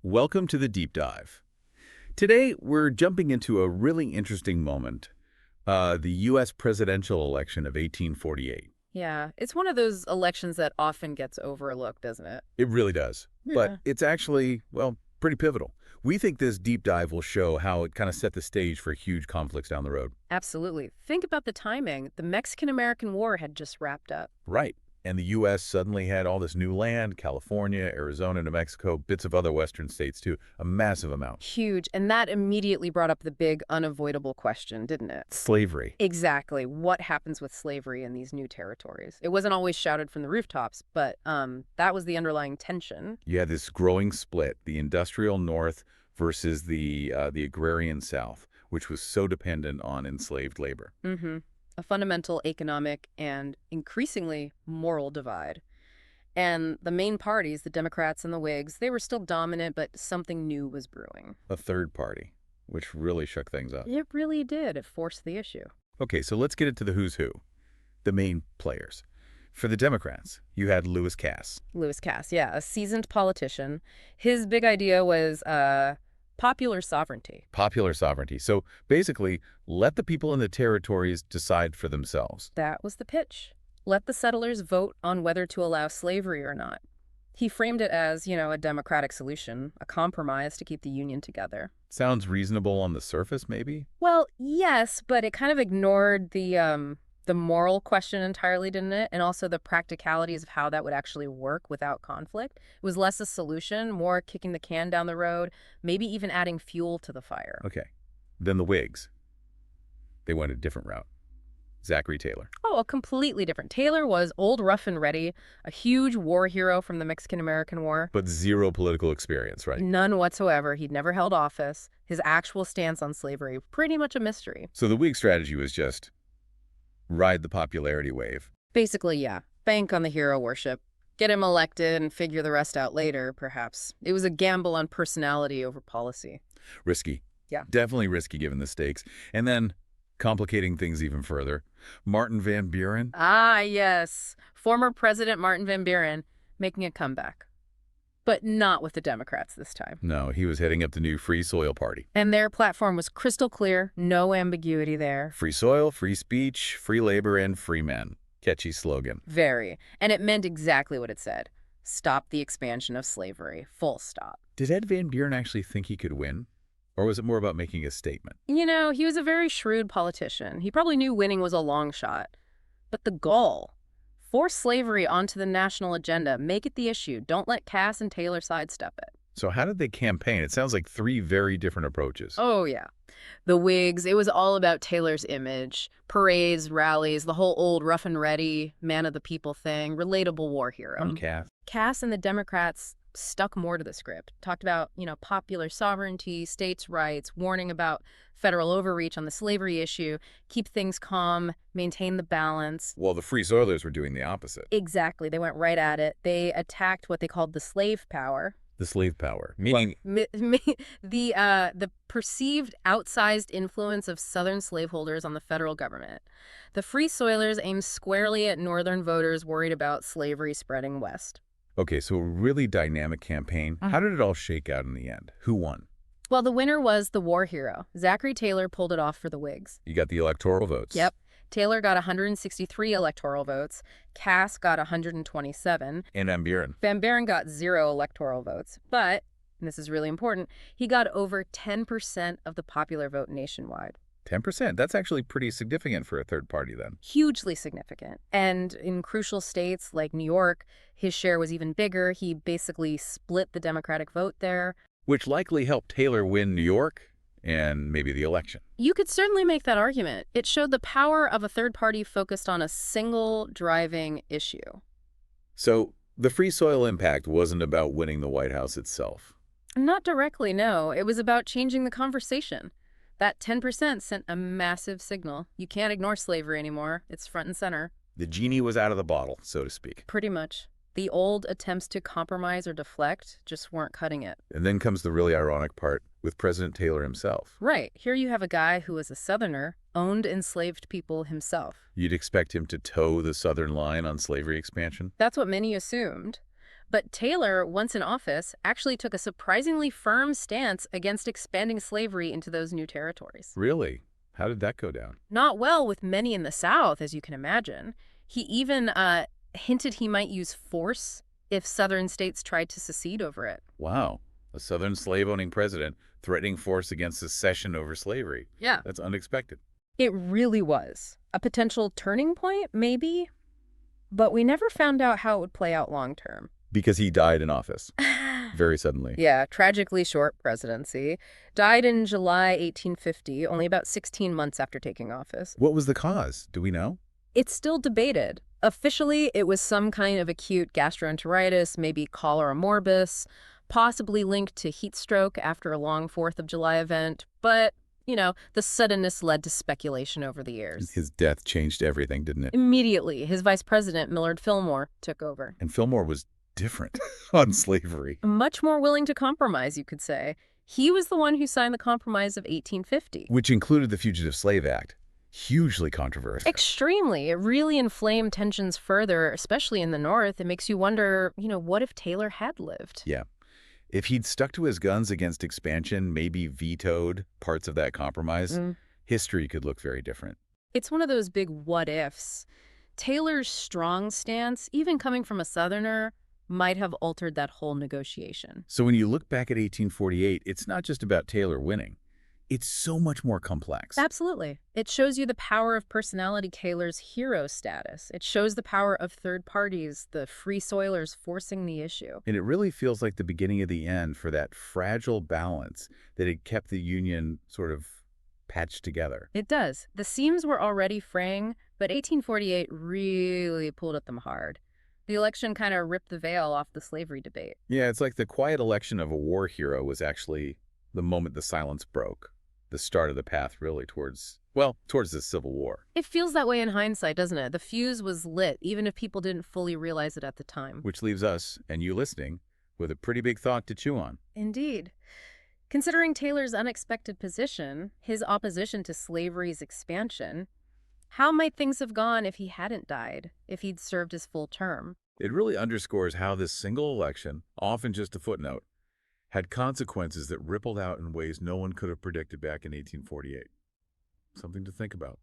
Welcome to the Deep Dive. Today, we're jumping into a really interesting moment, the U.S. presidential election of 1848. Yeah, it's one of those elections that often gets overlooked, doesn't it? It really does. But Yeah. it's actually, well, pretty pivotal. We think this deep dive will show how it kind of set the stage for huge conflicts down the road. Absolutely. Think about the timing. The Mexican-American War had just wrapped up. Right. And the U.S. suddenly had all this new land, California, Arizona, New Mexico, bits of other western states too, a massive amount. Huge. And that immediately brought up the big, unavoidable question, didn't it? Slavery. Exactly. What happens with slavery in these new territories? It wasn't always shouted from the rooftops, but that was the underlying tension. You had this growing split, the industrial North versus the agrarian South, which was so dependent on enslaved labor. Mm-hmm. A fundamental economic and increasingly moral divide. And the main parties, the Democrats and the Whigs, they were still dominant, but something new was brewing. A third party, which really shook things up. It really did. It forced the issue. Okay, so let's get into the who's who, the main players. For the Democrats, you had Lewis Cass. Lewis Cass, yeah, a seasoned politician. His big idea was popular sovereignty. Popular sovereignty. So basically, let the people in the territories decide for themselves. That was the pitch. Let the settlers vote on whether to allow slavery or not. He framed it as, a democratic solution, a compromise to keep the Union together. Sounds reasonable on the surface, maybe? Well, yes, but it kind of ignored the moral question entirely, didn't it? And also the practicalities of how that would actually work without conflict. It was less a solution, more kicking the can down the road, maybe even adding fuel to the fire. Okay. Then the Whigs. They went a different route. Zachary Taylor. Oh, a completely different. Taylor was old, rough and ready, a huge war hero from the Mexican-American War. But zero political experience, right? None whatsoever. He'd never held office. His actual stance on slavery, pretty much a mystery. So the Whig strategy was just ride the popularity wave. Basically, yeah. Bank on the hero worship. Get him elected and figure the rest out later, perhaps. It was a gamble on personality over policy. Risky. Yeah. Definitely risky given the stakes. And then, complicating things even further, Martin Van Buren. Ah, yes. Former President Martin Van Buren making a comeback. But not with the Democrats this time. No, he was heading up the new Free Soil Party. And their platform was crystal clear, no ambiguity there. Free soil, free speech, free labor, and free men. Catchy slogan. Very. And it meant exactly what it said. Stop the expansion of slavery. Full stop. Did Ed Van Buren actually think he could win? Or was it more about making a statement? He was a very shrewd politician. He probably knew winning was a long shot. But the goal, force slavery onto the national agenda, make it the issue. Don't let Cass and Taylor sidestep it. So how did they campaign? It sounds like three very different approaches. Oh, yeah. The Whigs, it was all about Taylor's image. Parades, rallies, the whole old rough and ready, man of the people thing, relatable war hero. Cass. Cass and the Democrats stuck more to the script. Talked about, popular sovereignty, states' rights, warning about federal overreach on the slavery issue, keep things calm, maintain the balance. Well, the Free Soilers were doing the opposite. Exactly. They went right at it. They attacked what they called the slave power. The slave power. Meaning The perceived outsized influence of Southern slaveholders on the federal government. The Free Soilers aimed squarely at Northern voters worried about slavery spreading west. Okay, so a really dynamic campaign. How did it all shake out in the end? Who won? Well, the winner was the war hero. Zachary Taylor pulled it off for the Whigs. You got the electoral votes. Yep. Taylor got 163 electoral votes. Cass got 127. And Van Buren. Van Buren got 0 electoral votes. But, and this is really important, he got over 10% of the popular vote nationwide. 10%. That's actually pretty significant for a third party then. Hugely significant. And in crucial states like New York, his share was even bigger. He basically split the Democratic vote there. Which likely helped Taylor win New York and maybe the election. You could certainly make that argument. It showed the power of a third party focused on a single driving issue. So the Free Soil impact wasn't about winning the White House itself. Not directly, no. It was about changing the conversation. That 10% sent a massive signal. You can't ignore slavery anymore. It's front and center. The genie was out of the bottle, so to speak. Pretty much. The old attempts to compromise or deflect just weren't cutting it. And then comes the really ironic part with President Taylor himself. Right. Here you have a guy who was a Southerner, owned enslaved people himself. You'd expect him to toe the Southern line on slavery expansion? That's what many assumed. But Taylor, once in office, actually took a surprisingly firm stance against expanding slavery into those new territories. Really? How did that go down? Not well with many in the South, as you can imagine. He even hinted he might use force if Southern states tried to secede over it. Wow. A Southern slave-owning president threatening force against secession over slavery. Yeah. That's unexpected. It really was. A potential turning point, maybe? But we never found out how it would play out long term. Because he died in office very suddenly. Yeah, tragically short presidency. Died in July 1850, only about 16 months after taking office. What was the cause? Do we know? It's still debated. Officially, it was some kind of acute gastroenteritis, maybe cholera morbus, possibly linked to heat stroke after a long 4th of July event. But, the suddenness led to speculation over the years. His death changed everything, didn't it? Immediately, his vice president, Millard Fillmore, took over. And Fillmore was different on slavery. Much more willing to compromise, you could say. He was the one who signed the Compromise of 1850. Which included the Fugitive Slave Act. Hugely controversial. Extremely. It really inflamed tensions further, especially in the North. It makes you wonder, what if Taylor had lived? Yeah. If he'd stuck to his guns against expansion, maybe vetoed parts of that compromise, history could look very different. It's one of those big what-ifs. Taylor's strong stance, even coming from a Southerner, might have altered that whole negotiation. So when you look back at 1848, it's not just about Taylor winning. It's so much more complex. Absolutely. It shows you the power of personality Taylor's hero status. It shows the power of third parties, the free soilers forcing the issue. And it really feels like the beginning of the end for that fragile balance that had kept the Union sort of patched together. It does. The seams were already fraying, but 1848 really pulled at them hard. The election kind of ripped the veil off the slavery debate. Yeah, it's like the quiet election of a war hero was actually the moment the silence broke. The start of the path really towards the Civil War. It feels that way in hindsight, doesn't it? The fuse was lit, even if people didn't fully realize it at the time. Which leaves us, and you listening, with a pretty big thought to chew on. Indeed. Considering Taylor's unexpected position, his opposition to slavery's expansion, how might things have gone if he hadn't died, if he'd served his full term? It really underscores how this single election, often just a footnote, had consequences that rippled out in ways no one could have predicted back in 1848. Something to think about.